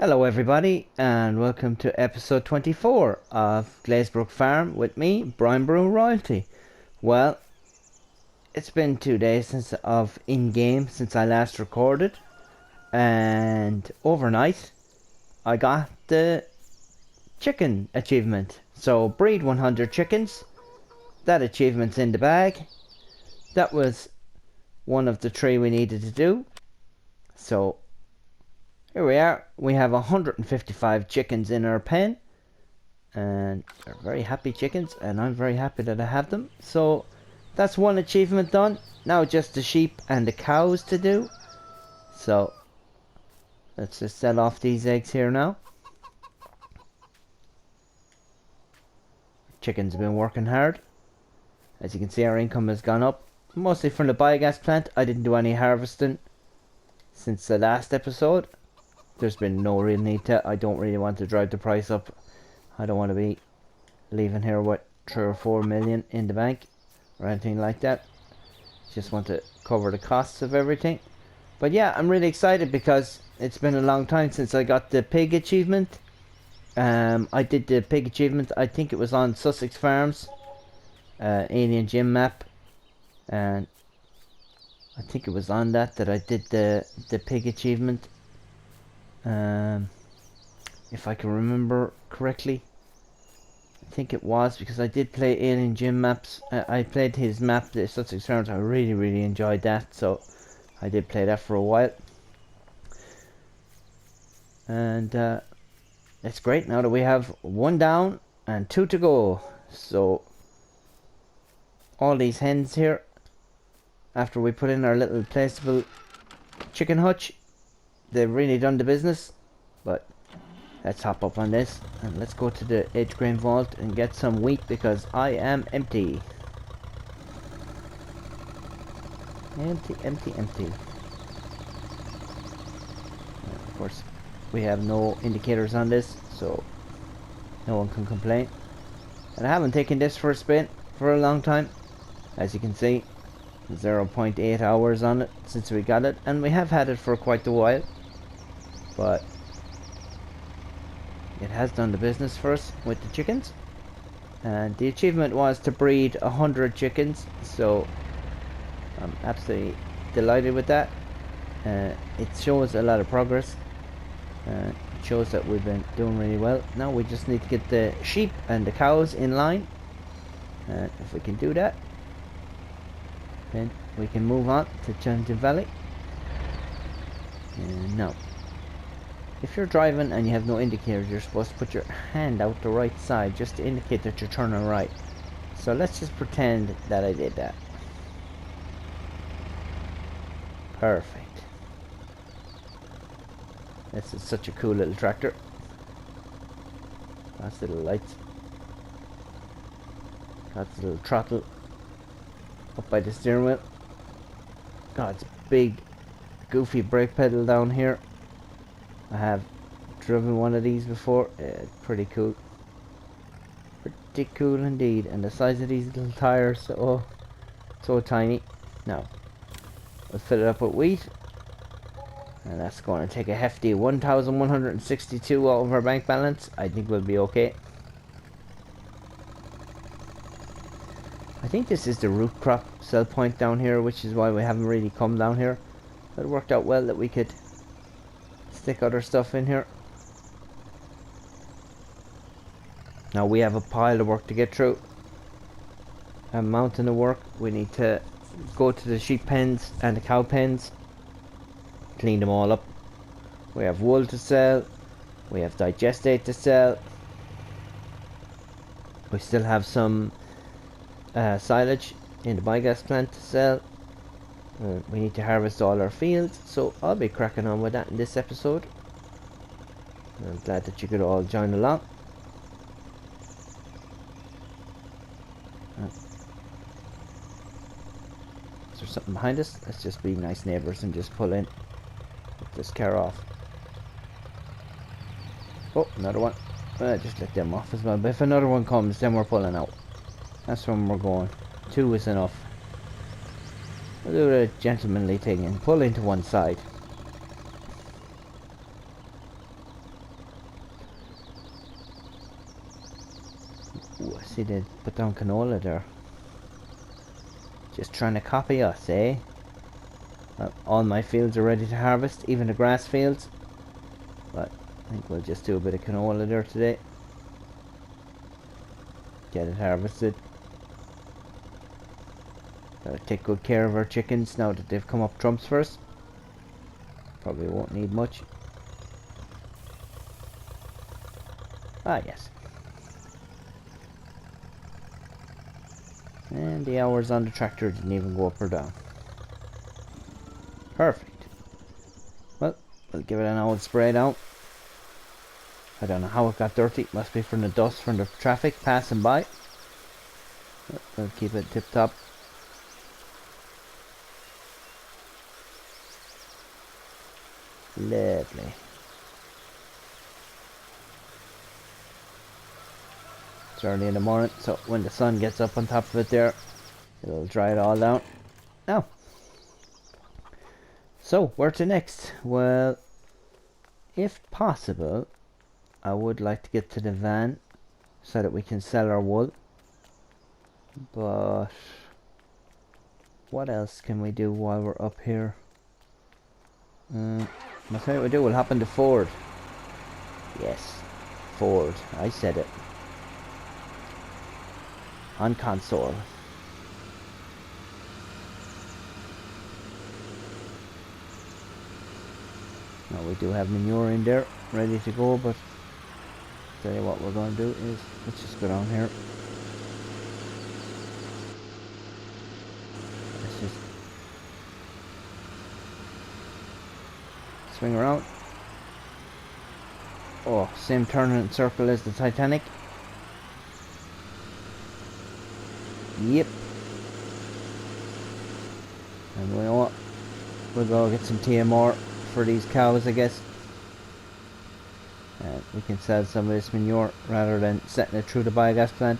Hello everybody and welcome to episode 24 of Glazebrook Farm with me, Brian Brew Royalty. Well, it's been 2 days since I last recorded, and overnight I got the chicken achievement. So breed 100 chickens. That achievement's in the bag. That was one of the three we needed to do. So here we are. We have 155 chickens in our pen, and they're very happy chickens, and I'm very happy that I have them. So that's one achievement done. Now just the sheep and the cows to do. So let's just sell off these eggs here now. Chickens have been working hard. As you can see, our income has gone up, mostly from the biogas plant. I didn't do any harvesting since the last episode. There's been no real need to. I don't really want to drive the price up. I don't want to be leaving here with 3 or 4 million in the bank or anything like that. Just want to cover the costs of everything. But yeah, I'm really excited because it's been a long time since I got the pig achievement. I did the pig achievement, I think it was on Sussex Farms, Alien Gym map, and I think it was on that I did the pig achievement. If I can remember correctly, I think it was, because I did play Alien Gym maps. I played his map, the Sussex Farms. I really enjoyed that, so I did play that for a while. And it's great now that we have 1 down and 2 to go. So all these hens here, after we put in our little placeable chicken hutch, they've really done the business. But let's hop up on this and let's go to the edge grain vault and get some wheat, because I am empty. Empty. Of course, we have no indicators on this, so no one can complain. And I haven't taken this for a spin for a long time. As you can see, 0.8 hours on it since we got it, and we have had it for quite a while, but it has done the business for us with the chickens. And the achievement was to breed 100 chickens, so I'm absolutely delighted with that. It shows a lot of progress. It shows that we've been doing really well. Now we just need to get the sheep and the cows in line, and if we can do that, then we can move on to Changing Valley. And now, if you're driving and you have no indicators, you're supposed to put your hand out the right side just to indicate that you're turning right. So let's just pretend that I did that. Perfect. This is such a cool little tractor. Lots of little lights. Lots of little throttle up by the steering wheel. God, it's a big goofy brake pedal down here. I have driven one of these before. It's pretty cool. Pretty cool indeed. And the size of these little tires, oh, so tiny. Now, we'll fill it up with wheat. And that's going to take a hefty 1,162 out of our bank balance. I think we'll be okay. I think this is the root crop sell point down here, which is why we haven't really come down here. It worked out well that we could stick other stuff in here. Now we have a pile of work to get through. A mountain of work. We need to go to the sheep pens and the cow pens, clean them all up. We have wool to sell. We have digestate to sell. We still have some silage in the biogas plant to sell. We need to harvest all our fields, so I'll be cracking on with that in this episode. I'm glad that you could all join along. Is there something behind us? Let's just be nice neighbours and just pull in. Get this car off. Oh, another one. Just let them off as well. But if another one comes, then we're pulling out. That's when we're going. 2 is enough. We'll do a gentlemanly thing and pull into one side. see they put down canola there. Just trying to copy us, eh? Well, all my fields are ready to harvest, even the grass fields. But I think we'll just do a bit of canola there today. Get it harvested. Gotta take good care of our chickens now that they've come up trumps for us. Probably won't need much. Ah, yes. And the hours on the tractor didn't even go up or down. Perfect. Well, we'll give it an old spray down. I don't know how it got dirty. Must be from the dust from the traffic passing by. We'll keep it tip top. Lovely. It's early in the morning, so when the sun gets up on top of it there, it'll dry it all down. Now, so where to next? Well, if possible, I would like to get to the van so that we can sell our wool. But what else can we do while we're up here? I'll tell you what we'll do. We'll hop into Ford. Yes, Ford. I said it. On console. Now we do have manure in there, ready to go, but tell you what we're going to do is, let's just go down here. Let's just swing around. Oh, same turning circle as the Titanic. Yep. And you know what? We'll go get some TMR for these cows, I guess. And we can sell some of this manure rather than setting it through the biogas plant.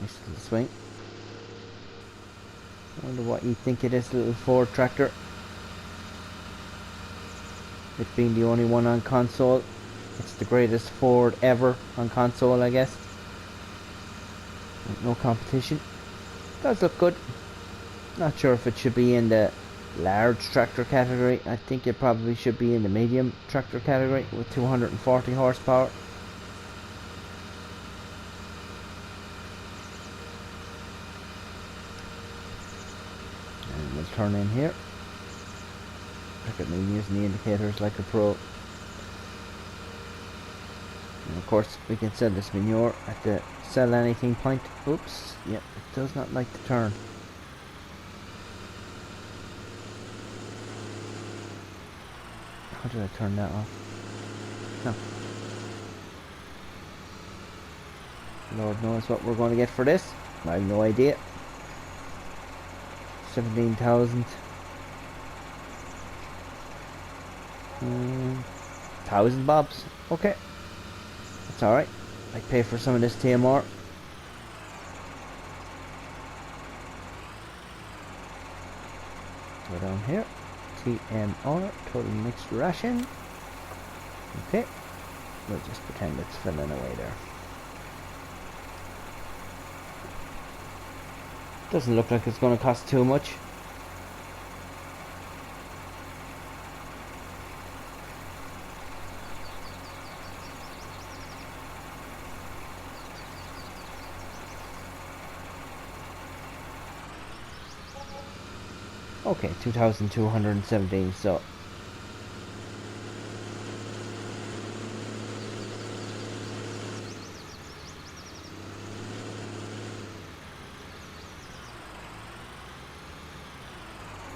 Nice little swing. I wonder what you think of this little Ford tractor. It being the only one on console. It's the greatest Ford ever on console, I guess. No competition. Does look good. Not sure if it should be in the large tractor category. I think it probably should be in the medium tractor category with 240 horsepower. And we'll turn in here. Look at me using the indicators like a pro. And of course we can sell this manure at the sell anything point. Oops, yep, it does not like to turn. How did I turn that off? No. Lord knows what we're going to get for this. I have no idea. 17,000. 1,000 bobs. Okay. That's alright. I pay for some of this TMR. Go down here. TMR, total mixed ration. Okay. We'll just pretend it's filling away there. Doesn't look like it's going to cost too much. Okay, 2,217, so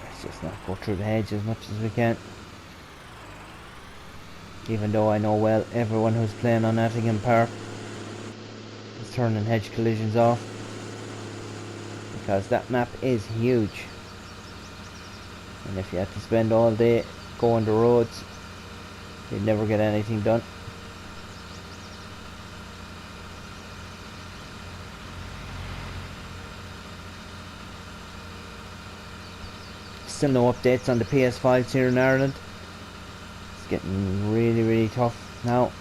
let's just not go through the hedge as much as we can. Even though I know well everyone who's playing on Nottingham Park is turning hedge collisions off, because that map is huge. And if you had to spend all day going the roads, you'd never get anything done. Still no updates on the PS5s here in Ireland. It's getting really, really tough now.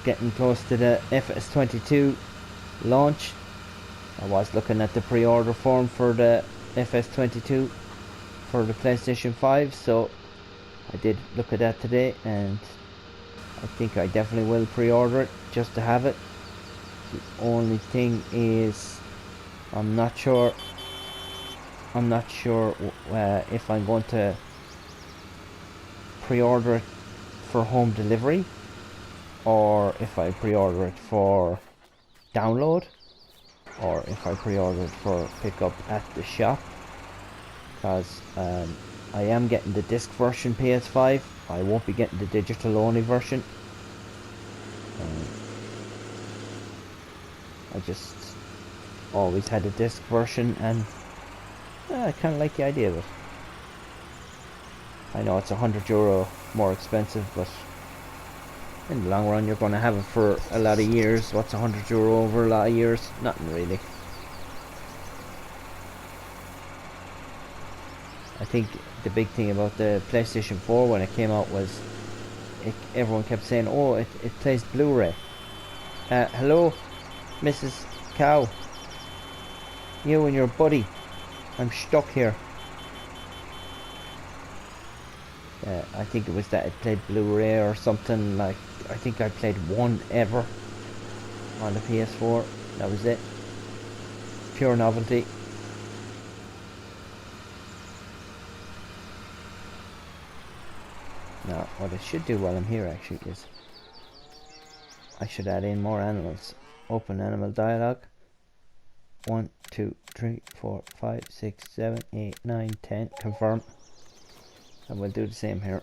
Getting close to the FS22 launch. I was looking at the pre-order form for the FS22 for the PlayStation 5, so I did look at that today, and I think I definitely will pre-order it just to have it. The only thing is, I'm not sure if I'm going to pre-order it for home delivery or if I pre-order it for download or if I pre-order it for pickup at the shop, because I am getting the disc version PS5. I won't be getting the digital only version. I just always had a disc version, and I kind of like the idea of it. I know it's €100 more expensive, but in the long run you're going to have it for a lot of years. What's €100 over a lot of years? Nothing really. I think the big thing about the PlayStation 4 when it came out was everyone kept saying, oh, it plays Blu-ray. Hello, Mrs. Cow. You and your buddy. I'm stuck here. I think it was that it played Blu-ray or something. Like, I think I played one ever on the PS4. That was it. Pure novelty. Now, what I should do while I'm here actually is I should add in more animals. Open animal dialogue. 1, 2, 3, 4, 5, 6, 7, 8, 9, 10. Confirm. And we'll do the same here.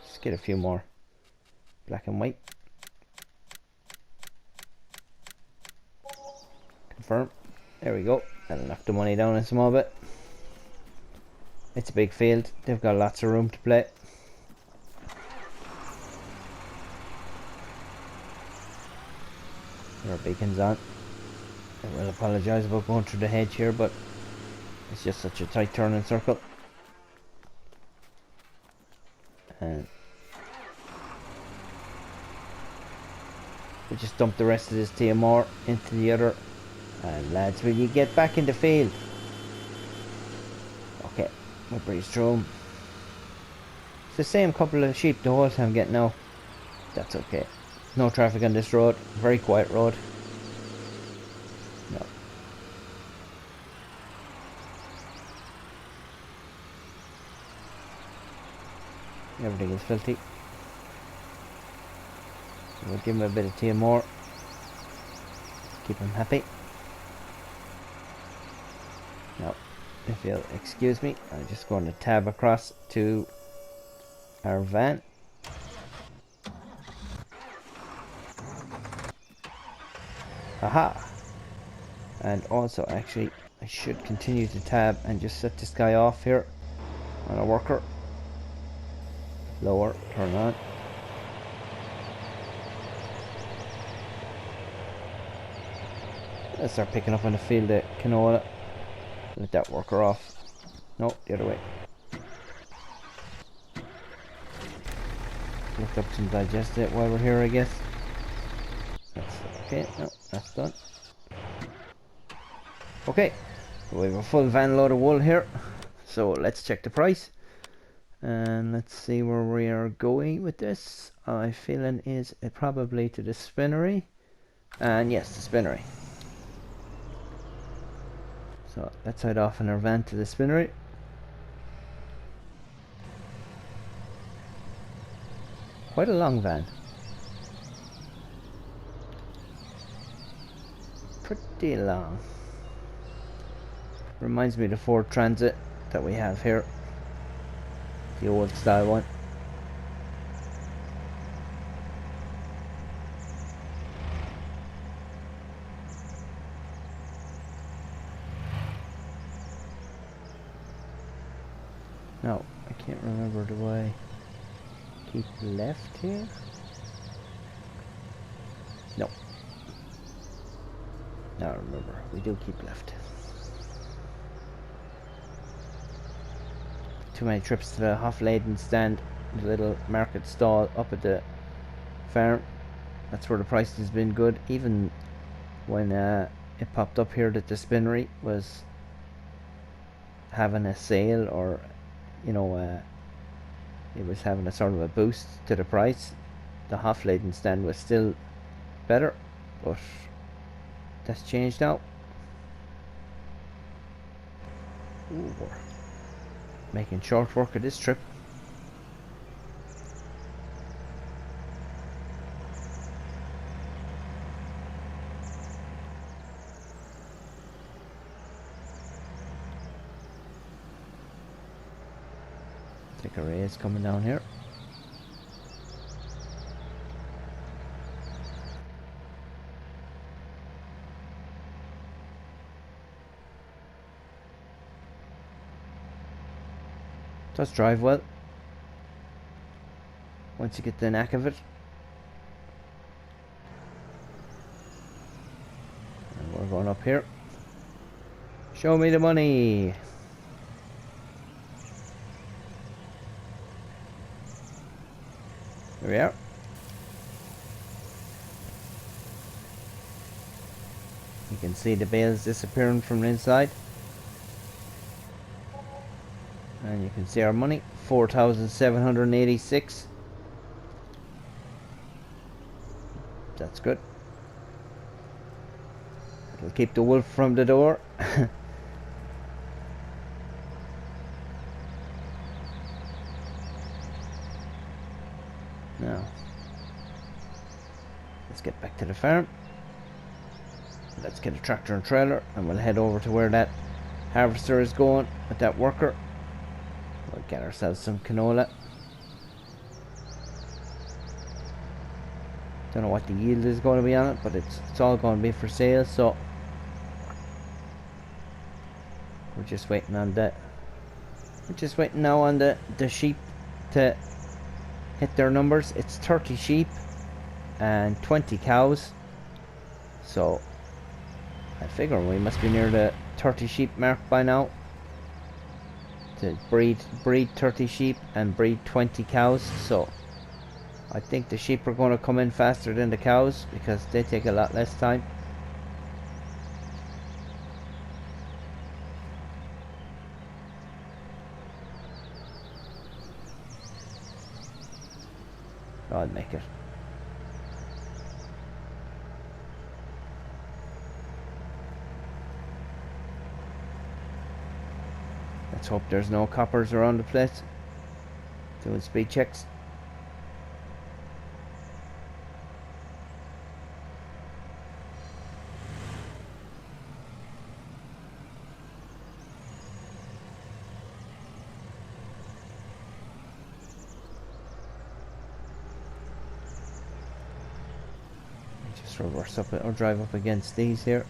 Just get a few more. Black and white. Confirm. There we go. That'll knock the money down a small bit. It's a big field. They've got lots of room to play. There are beacons on. I will apologise about going through the hedge here, but it's just such a tight turning circle. And we just dump the rest of this TMR into the other. And lads, will you get back in the field? Okay, we'll breeze through them. It's the same couple of sheep the whole time getting now. That's okay. No traffic on this road. Very quiet road. No. Everything is filthy. So we'll give him a bit of TMR. Keep him happy. Now, if you'll excuse me, I'm just going to tab across to our van. Aha! And also, actually, I should continue to tab and just set this guy off here on a worker. Lower, turn on. Let's start picking up on the field of canola. Let that worker off. No, the other way. Look up some digestate while we're here, I guess. That's okay. No, that's done. Okay, so we have a full van load of wool here. So let's check the price. And let's see where we are going with this. I feeling is it probably to the spinnery. And yes, the spinnery. So let's head off in our van to the spinnery. Quite a long van. Pretty long. Reminds me of the Ford Transit that we have here. The old style one. No, I can't remember. Do I keep left here? No. Now I remember. We do keep left. too many trips to the Hofladen stand, the little market stall up at the farm. That's where the price has been good. Even when it popped up here that the spinnery was having a sale, or it was having a sort of a boost to the price, the Hofladen stand was still better, but that's changed now. Ooh, we're making short work of this trip. Thick arrays coming down here. Does drive well once you get the knack of it. And we're going up here. Show me the money. Here we are. You can see the bales disappearing from the inside. And you can see our money, 4,786. That's good. It'll keep the wolf from the door. Now, let's get back to the farm. Let's get a tractor and trailer, and we'll head over to where that harvester is going with that worker. We'll get ourselves some canola. Don't know what the yield is going to be on it, but it's all going to be for sale, so we're just waiting on that. We're just waiting now on the sheep to hit their numbers. It's 30 sheep and 20 cows, so I figure we must be near the 30 sheep mark by now to breed 30 sheep and breed 20 cows. So I think the sheep are going to come in faster than the cows because they take a lot less time. I'll make it. Let's hope there's no coppers around the place doing speed checks. Just reverse up or drive up against these here.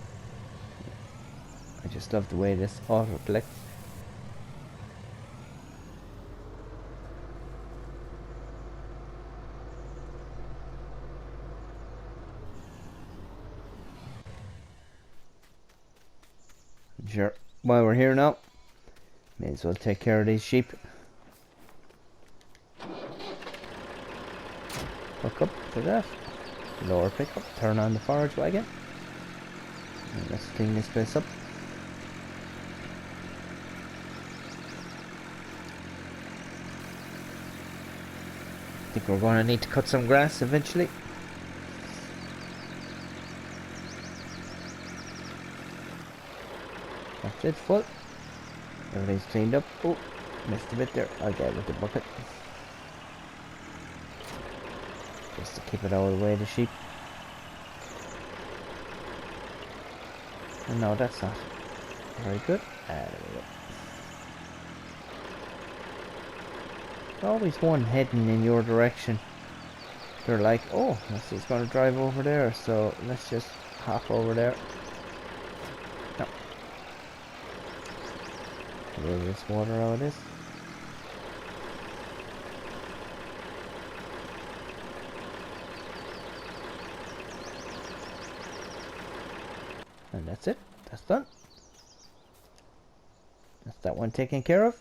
I just love the way this auto collects. Sure, while we're here now, may as well take care of these sheep. Hook up to that. Lower pickup, turn on the forage wagon. And let's clean this place up. I think we're going to need to cut some grass eventually. That's it, full. Everything's cleaned up. Oh, missed a bit there. I'll get it with the bucket. Just to keep it out of the way of the sheep. And no, that's not very good. There we go. There's always one heading in your direction. They're like, oh, he's going to drive over there, so let's just hop over there. No. Move this water out of this. And that's it. That's done. That's that one taken care of.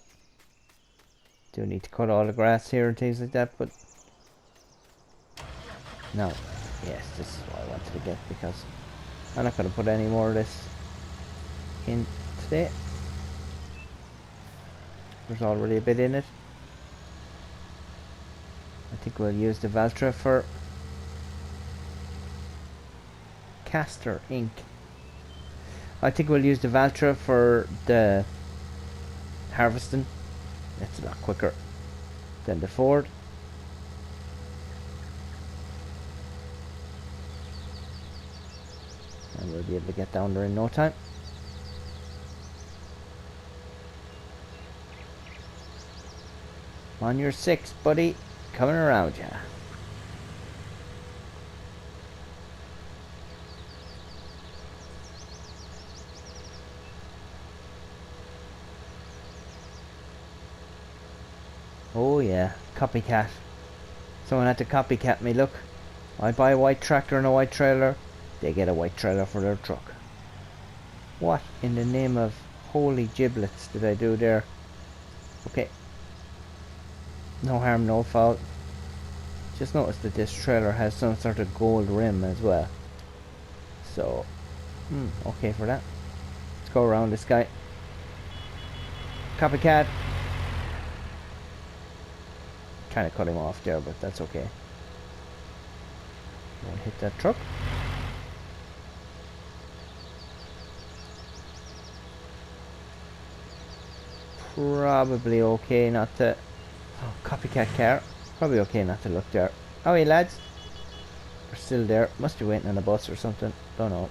Do need to cut all the grass here and things like that, but no. Yes, this is what I wanted to get, because I'm not going to put any more of this in today. There's already a bit in it. I think we'll use the Valtra for caster ink. I think we'll use the Valtra for the harvesting. It's a lot quicker than the Ford. And we'll be able to get down there in no time. On your 6, buddy. Coming around ya. Oh yeah, copycat. Someone had to copycat me, look. I buy a white tractor and a white trailer. They get a white trailer for their truck. What in the name of holy giblets did I do there? Okay. No harm, no foul. Just noticed that this trailer has some sort of gold rim as well. So, okay for that. Let's go around this guy. Copycat. Kind of cut him off there, but that's okay. Won't hit that truck. Probably okay not to... Oh, copycat car. Probably okay not to look there. Oh, hey lads. They're still there. Must be waiting on a bus or something. Don't know.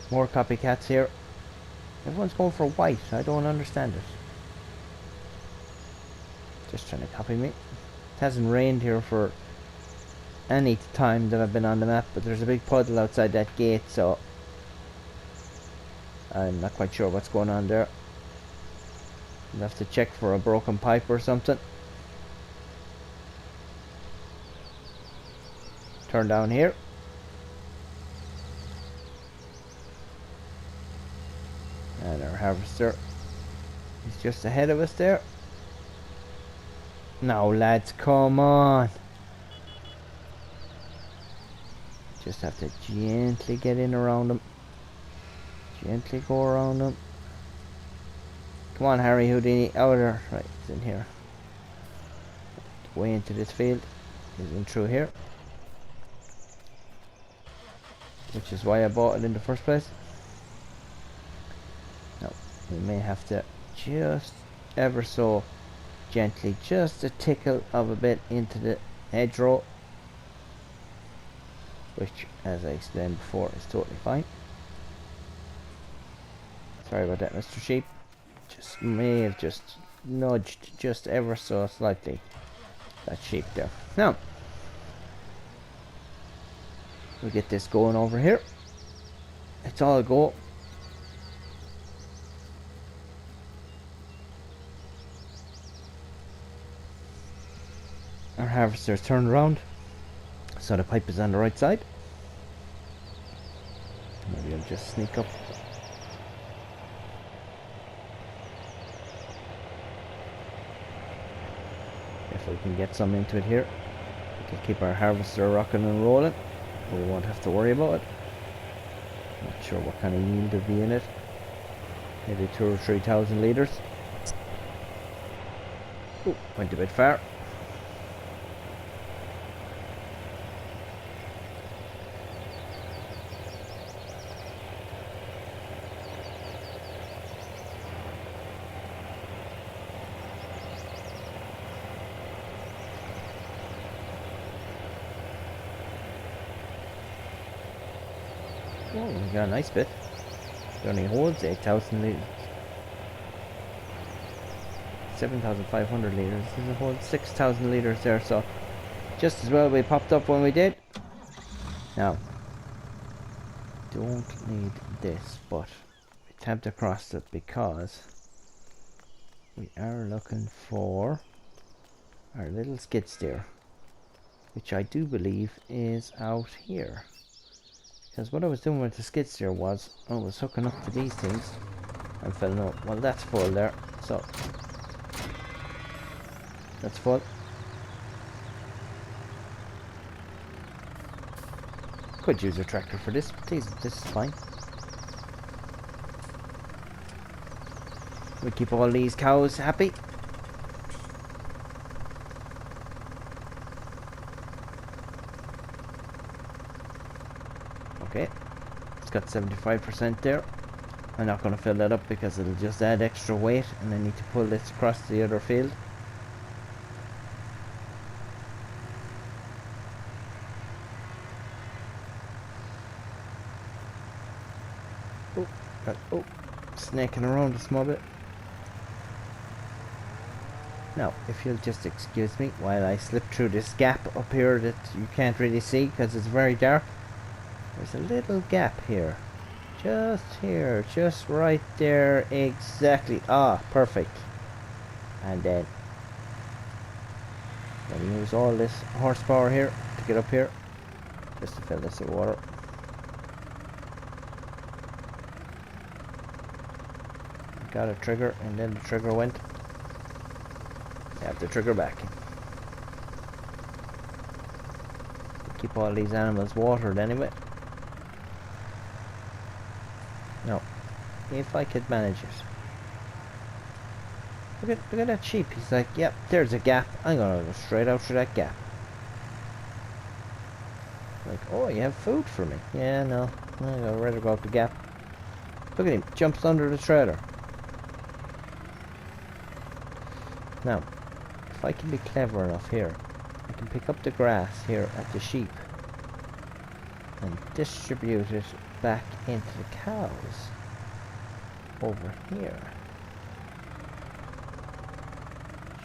More copycats here. Everyone's going for white. I don't understand it. Just trying to copy me. It hasn't rained here for any time that I've been on the map, but there's a big puddle outside that gate, so I'm not quite sure what's going on there. I'll have to check for a broken pipe or something. Turn down here. And our harvester is just ahead of us there. Now lads, come on. Just have to gently get in around them. Gently go around them. Come on, Harry Houdini. Oh, there. Right, it's in here. Way into this field. Is in through here. Which is why I bought it in the first place. Now, we may have to just ever so gently, just a tickle of a bit into the hedgerow. Which, as I explained before, is totally fine. Sorry about that, Mr. Sheep. Just may have just nudged just ever so slightly that sheep there. Now, we'll get this going over here. It's all go. Our harvester's turned around, so the pipe is on the right side. Maybe I'll just sneak up. If we can get some into it here, we can keep our harvester rocking and rolling. We won't have to worry about it. Not sure what kind of yield will be in it. Maybe 2,000 or 3,000 litres. Oh, went a bit far. Oh, we got a nice bit. It only holds 8,000 litres. 7,500 litres. This holds 6,000 litres there, so just as well we popped up when we did. Now, don't need this, but we tabbed across it because we are looking for our little skid steer, which I do believe is out here. Because what I was doing with the skid steer was I was hooking up to these things I'm filling up. Well, that's full there. So that's full. Could use a tractor for this, but this is fine. We keep all these cows happy. Okay, it's got 75% there. I'm not going to fill that up because it'll just add extra weight, and I need to pull this across the other field. Oh, snaking around a small bit. Now, if you'll just excuse me while I slip through this gap up here that you can't really see because it's very dark. There's a little gap here. Just here, just right there, exactly. Ah, perfect. And then I'll use all this horsepower here to get up here, just to fill this with water. Got a trigger, and then the trigger went. Have the trigger back. Keep all these animals watered anyway. No, if I could manage it. Look at that sheep. He's like, yep, there's a gap. I'm gonna go straight out through that gap. Like, oh, you have food for me? Yeah, no, I'd rather go out the gap. Look at him, jumps under the trailer. Now, if I can be clever enough here, I can pick up the grass here at the sheep and distribute it back into the cows over here.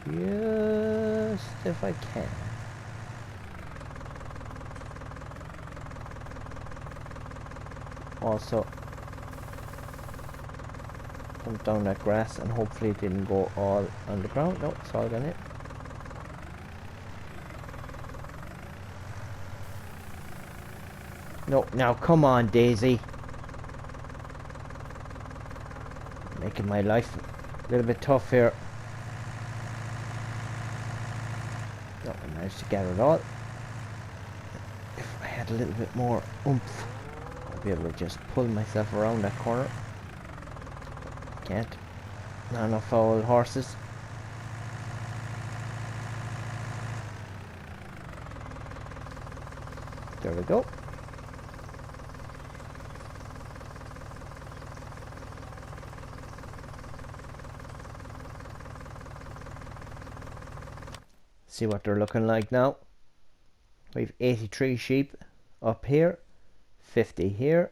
Just if I can. Also, dump down that grass and hopefully it didn't go all on the ground. No, it's all gone in. No, now come on, Daisy. Making my life a little bit tough here. No, I managed to get it all. If I had a little bit more oomph, I'd be able to just pull myself around that corner. Can't. Not enough foul horses. There we go. See what they're looking like now. We've 83 sheep up here, 50 here,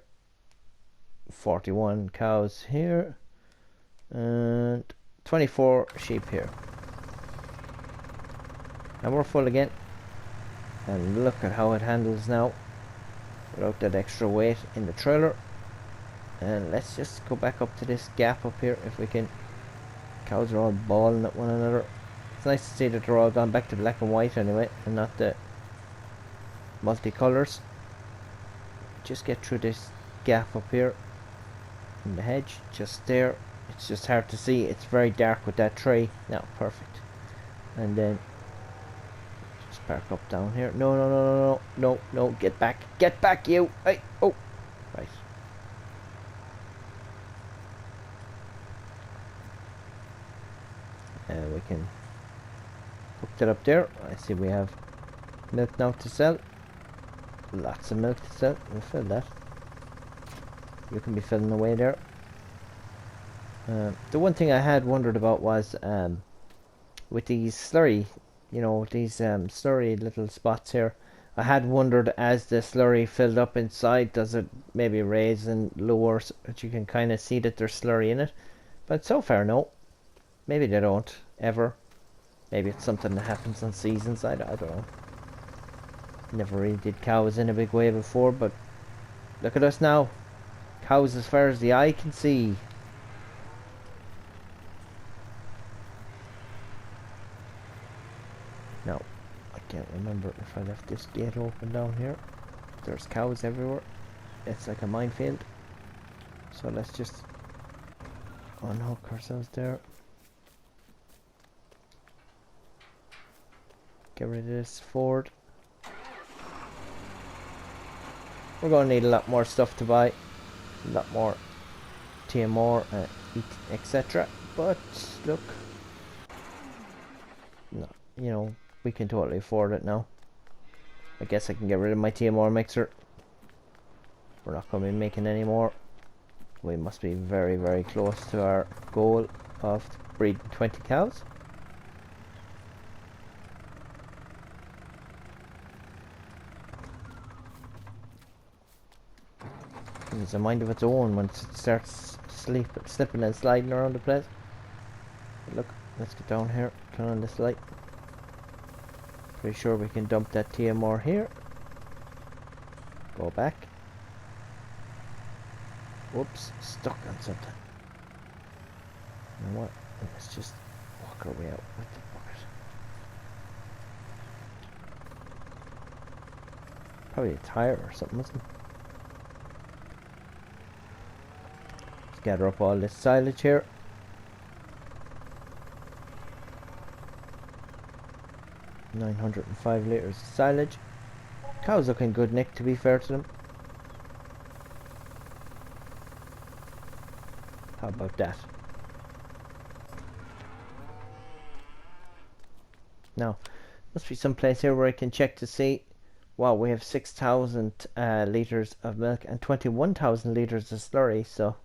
41 cows here, and 24 sheep here. And we're full again. And look at how it handles now without that extra weight in the trailer. And let's just go back up to this gap up here if we can. Cows are all bawling at one another. It's nice to see that they're all gone back to black and white anyway, and not the multicolours. Just get through this gap up here in the hedge, just there. It's just hard to see. It's very dark with that tree. Now, perfect. And then just park up down here. No, get back, you. Hey, oh, right. And we can hook that up there. I see we have milk now to sell. Lots of milk to sell. We'll fill that. You can be filling away there. The one thing I had wondered about was with these slurry, you know, these slurry little spots here. I had wondered as the slurry filled up inside, does it maybe raise and lower so that you can kind of see that there's slurry in it? But so far, no. Maybe they don't ever. Maybe it's something that happens on seasons. I don't know. Never really did cows in a big way before, but look at us now. Cows as far as the eye can see. Now, I can't remember if I left this gate open down here. There's cows everywhere. It's like a minefield. So let's just unhook ourselves there. Get rid of this Ford. We're going to need a lot more stuff to buy. A lot more TMR, etc. But look, no, you know, we can totally afford it now. I guess I can get rid of my TMR mixer. We're not going to be making any more. We must be very, very close to our goal of breeding 20 cows. It's a mind of its own once it starts slipping and sliding around the place. But look, let's get down here, turn on this light. Pretty sure we can dump that TMR here. Go back. Whoops, stuck on something. You know what? Let's just walk our way out with the bucket. Probably a tire or something, isn't it? Let's gather up all this silage here. $905 litres of silage. Cows looking good, Nick, to be fair to them. How about that? Now, must be some place here where I can check to see. Wow, we have 6,000 litres of milk and 21,000 litres of slurry, so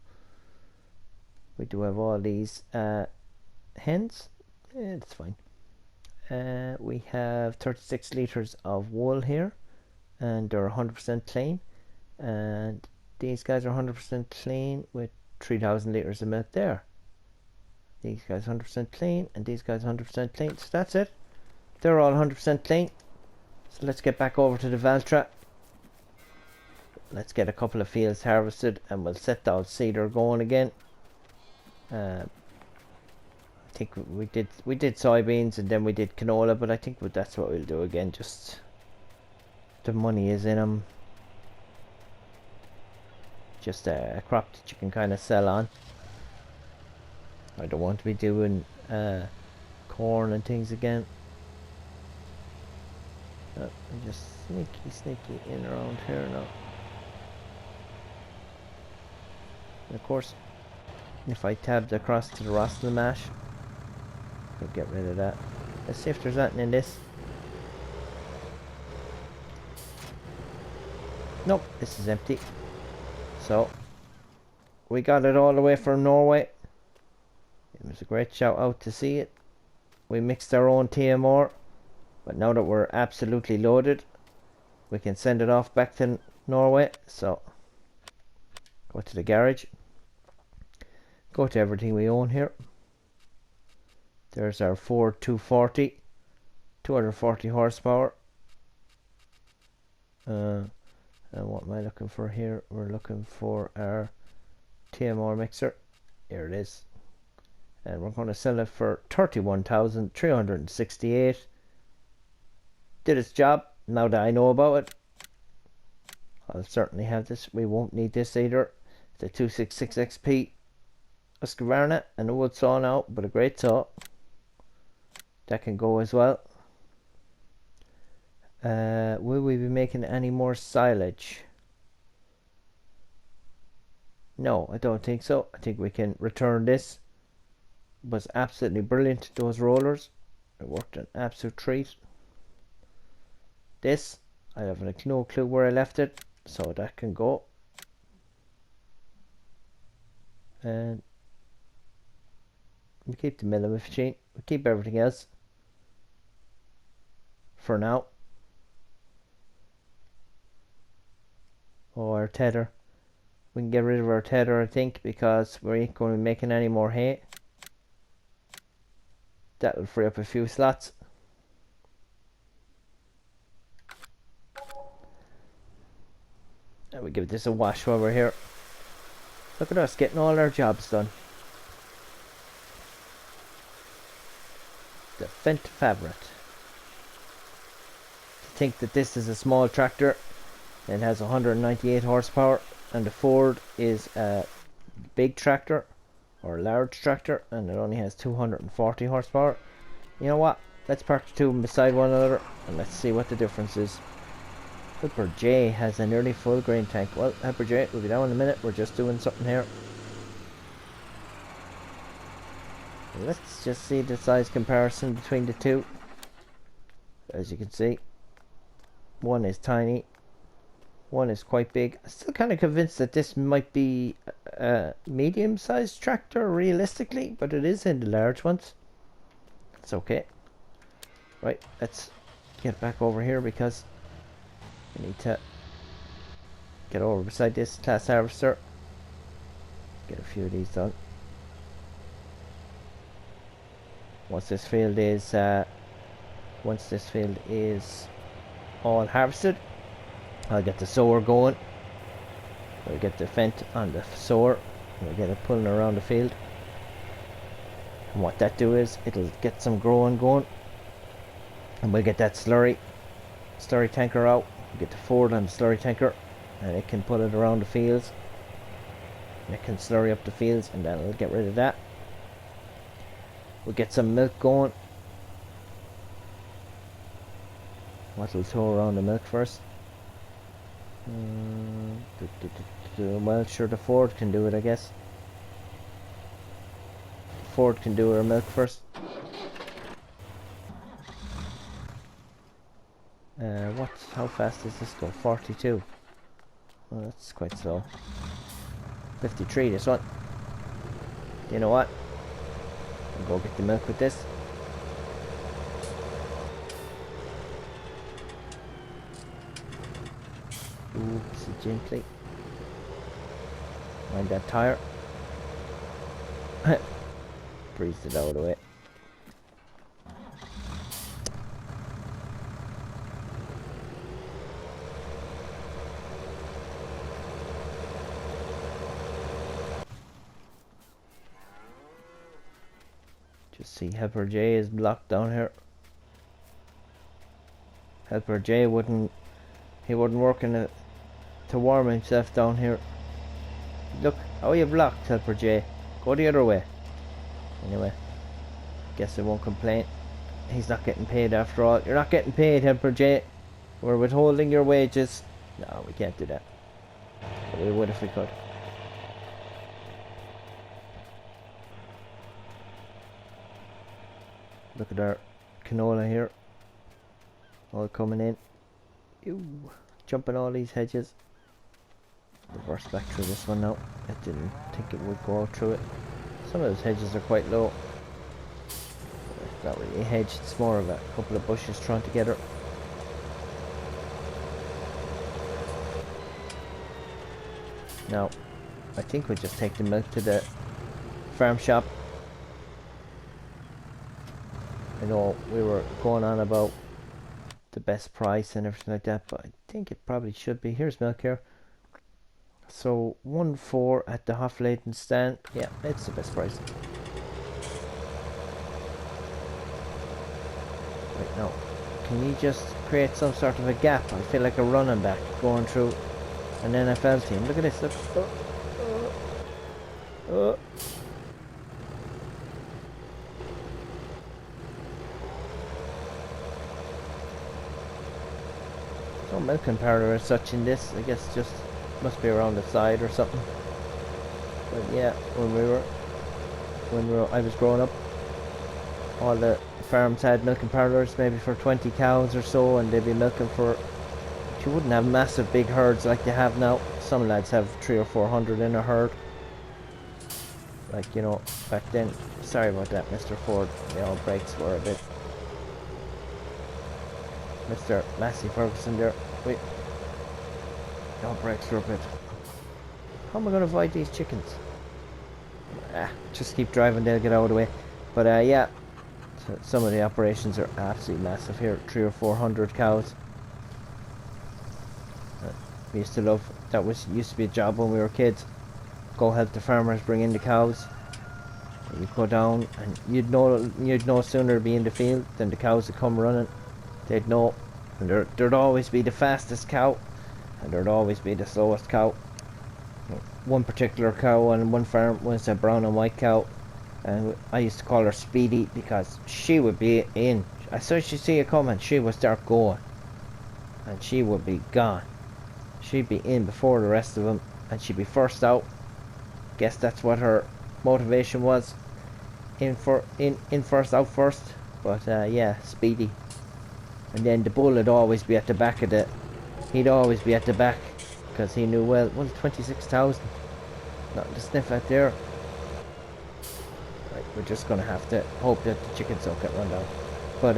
we do have all these hens. It's fine. We have 36 litres of wool here, and they're 100% clean, and these guys are 100% clean with 3,000 litres of milk there. These guys 100% clean, and these guys 100% clean. So that's it. They're all 100% clean. So let's get back over to the Valtra. Let's get a couple of fields harvested, and we'll set the old seeder going again. I think we did soybeans, and then we did canola, but I think that's what we'll do again. Just the money is in them. Just a crop that you can kind of sell on. I don't want to be doing corn and things again. I'm just sneaky in around here now. And of course, if I tabbed across to the Rosslyn mash, I'll get rid of that. Let's see if there's anything in this. Nope, this is empty. So, we got it all the way from Norway. It was a great shout out to see it. We mixed our own TMR, but now that we're absolutely loaded, we can send it off back to Norway. So, go to the garage. Go to everything we own here. There's our Ford 240, 240 horsepower. And what am I looking for here? We're looking for our TMR mixer. Here it is. And we're going to sell it for 31,368. Did its job. Now that I know about it, I'll certainly have this. We won't need this either. It's a 266 XP Husqvarna and a wood saw now, but a great saw. That can go as well. Will we be making any more silage? No, I don't think so. I think we can return this. It was absolutely brilliant, those rollers. It worked an absolute treat. This, I have no clue where I left it, so that can go. And we keep the milling machine. We keep everything else for now. Oh, our tether. We can get rid of our tether, I think, because we ain't going to be making any more hay. That will free up a few slots. And we give this a wash while we're here. Look at us getting all our jobs done. The Fendt Fabric. To think that this is a small tractor. It has 198 horsepower, and the Ford is a big tractor, or a large tractor, and it only has 240 horsepower. You know what? Let's park the two beside one another and let's see what the difference is. Helper J has a nearly full grain tank. Well, Helper J, we'll be down in a minute. We're just doing something here. Let's just see the size comparison between the two. As you can see, one is tiny, one is quite big. I'm still kind of convinced that this might be a medium-sized tractor realistically, but it is in the large ones. It's okay. Right, let's get back over here because we need to get over beside this class harvester. Get a few of these done. Once this field is all harvested, I'll get the sower going. We'll get the fent on the sower. We'll get it pulling around the field. And what that do is it'll get some growing going. And we'll get that slurry tanker out. We'll get the Ford on the slurry tanker, and it can pull it around the fields. And it can slurry up the fields, and then it'll get rid of that. We'll get some milk going. What will throw around the milk first? Well, sure, the Ford can do it, I guess. Ford can do her milk first. How fast does this go? 42. Well, that's quite slow. 53, this one. You know what? I'll go get the milk with this. Oops, gently. Mind that tire. Breezed it out of the way. Just see Helper J is blocked down here. Helper J wouldn't work in it to warm himself down here. Look, how are you blocked, Helper J? Go the other way. Anyway, guess I won't complain. He's not getting paid after all. You're not getting paid, Helper J. We're withholding your wages. No, we can't do that. But we would if we could. Look at our canola here. All coming in. Ew. Jumping all these hedges. Reverse back through this one now. I didn't think it would go through it. Some of those hedges are quite low. It's not really a hedge, it's more of a couple of bushes thrown together. Now, I think we'll just take the milk to the farm shop. I know we were going on about the best price and everything like that, but I think it probably should be. Here's milk here. So 1.4 at the Hofladen stand. Yeah, it's the best price. Right now, can you just create some sort of a gap? I feel like a running back going through an NFL team. Look at this. Look. No milking powder as such in this. I guess just must be around the side or something. But yeah, when I was growing up, all the farms had milking parlours, maybe for 20 cows or so, and they'd be milking for. You wouldn't have massive big herds like they have now. Some lads have 300 or 400 in a herd. Like, you know, back then. Sorry about that, Mr. Ford. The old brakes were a bit. Mr. Massey Ferguson there. Wait. The old brakes were a bit. How am I going to avoid these chickens? Just keep driving, they'll get out of the way. But yeah, so some of the operations are absolutely massive here. 300 or 400 cows. We used to love. Used to be a job when we were kids. Go help the farmers bring in the cows. And you'd go down, and you'd know sooner be in the field than the cows would come running. They'd know, and there'd always be the fastest cow, and there'd always be the slowest cow. one particular cow on one farm was a brown and white cow, and I used to call her Speedy because she would be in. As soon as she see it coming, she would start going, and she would be gone. She'd be in before the rest of them, and she'd be first out. Guess that's what her motivation was. In first, out first. But yeah, Speedy. And then the bull would always be at the back of the. He'd always be at the back because he knew well. 26,000. Nothing to sniff at there. Right, we're just gonna have to hope that the chickens don't get run down. But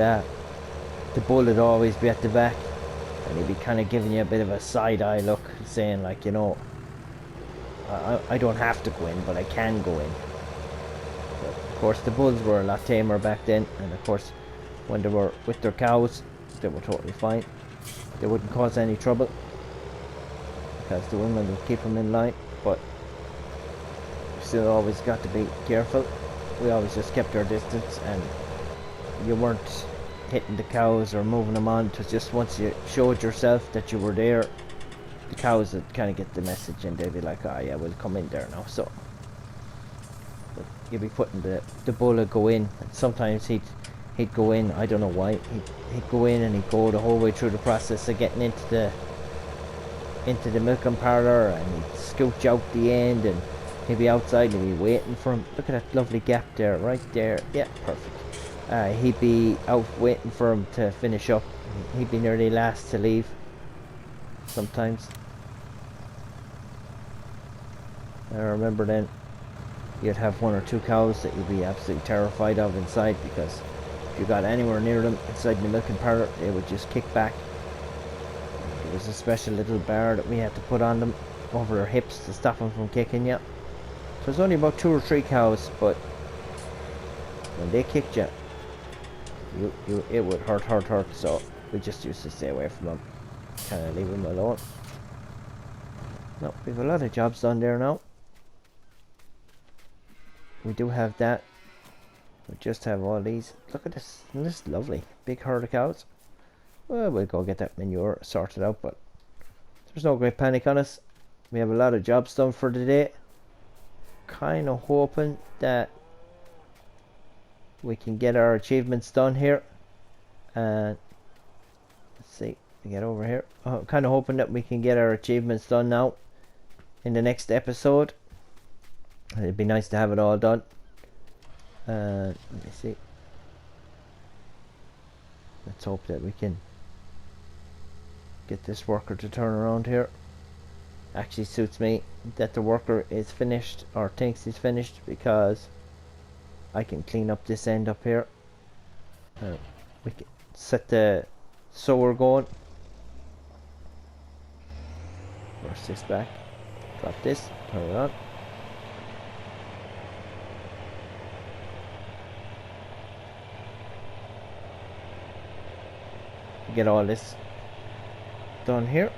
the bull would always be at the back, and he'd be kind of giving you a bit of a side eye look, saying like, you know, I don't have to go in, but I can go in. But of course, the bulls were a lot tamer back then, and of course, when they were with their cows, they were totally fine. They wouldn't cause any trouble because the women would keep them in line. But you still always got to be careful. We always just kept our distance, and you weren't hitting the cows or moving them on. It was just once you showed yourself that you were there, the cows would kind of get the message, and they'd be like, oh yeah, we'll come in there now. So but you'd be putting the bull would go in, and sometimes he'd go in, I don't know why, he'd go in and he'd go the whole way through the process of getting into the milking parlour, and he'd scooch out the end, and he'd be outside and he'd be waiting for him. Look at that lovely gap there, right there. Yeah, perfect. He'd be out waiting for him to finish up. He'd be nearly last to leave sometimes. I remember then you'd have one or two cows that you'd be absolutely terrified of inside, because if you got anywhere near them inside the milking parlour, they would just kick back. There was a special little bar that we had to put on them over their hips to stop them from kicking you. So it was only about 2 or 3 cows, but when they kicked you, it would hurt. So we just used to stay away from them, kind of leave them alone. No, we have a lot of jobs done there now. We do have that. We just have all these. Look at this. Isn't this lovely? Big herd of cows. Well, we'll go get that manure sorted out, but there's no great panic on us. We have a lot of jobs done for the day. Kind of hoping that we can get our achievements done here. And let's see, we get over here. Kind of hoping that we can get our achievements done now in the next episode. It'd be nice to have it all done. Let me see. Let's hope that we can get this worker to turn around here. Actually suits me that the worker is finished, or thinks he's finished, because I can clean up this end up here. We can set the sower going. Reverse this back. Drop this. Turn it on. Get all this done here.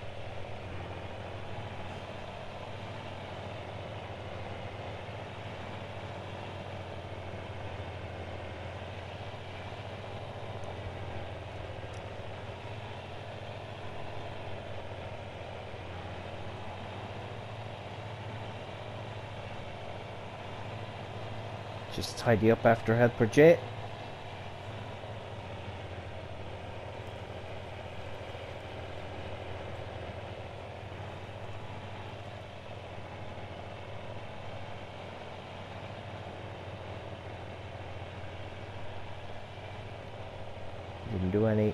Just tidy up after Helper J. Didn't do any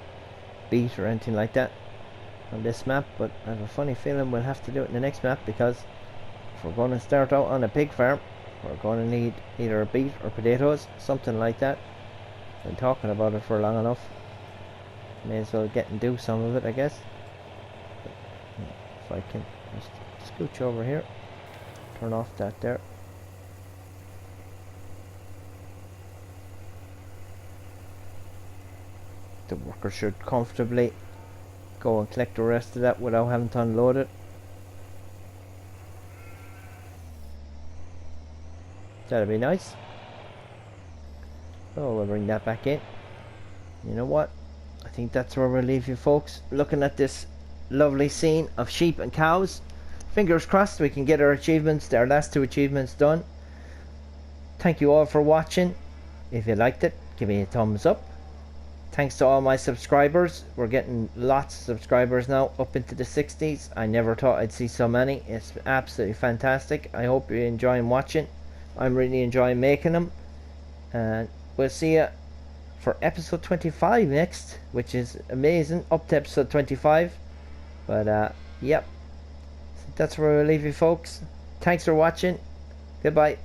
beat or anything like that on this map, but I have a funny feeling we'll have to do it in the next map, because if we're going to start out on a pig farm, we're going to need either a beet or potatoes, something like that. Been talking about it for long enough. May as well get and do some of it, I guess. But, if I can just scooch over here, turn off that there. The worker should comfortably go and collect the rest of that without having to unload it. That'll be nice. Oh, we'll bring that back in. You know what? I think that's where we'll leave you folks, looking at this lovely scene of sheep and cows fingers crossed we can get our achievements, our last 2 achievements done. Thank you all for watching. If you liked it, give me a thumbs up. Thanks to all my subscribers. We're getting lots of subscribers now, up into the 60s. I never thought I'd see so many. It's absolutely fantastic. I hope you're enjoying watching. I'm really enjoying making them. And we'll see you for episode 25 next, which is amazing. Up to episode 25. But yep, that's where we'll leave you folks. Thanks for watching. Goodbye.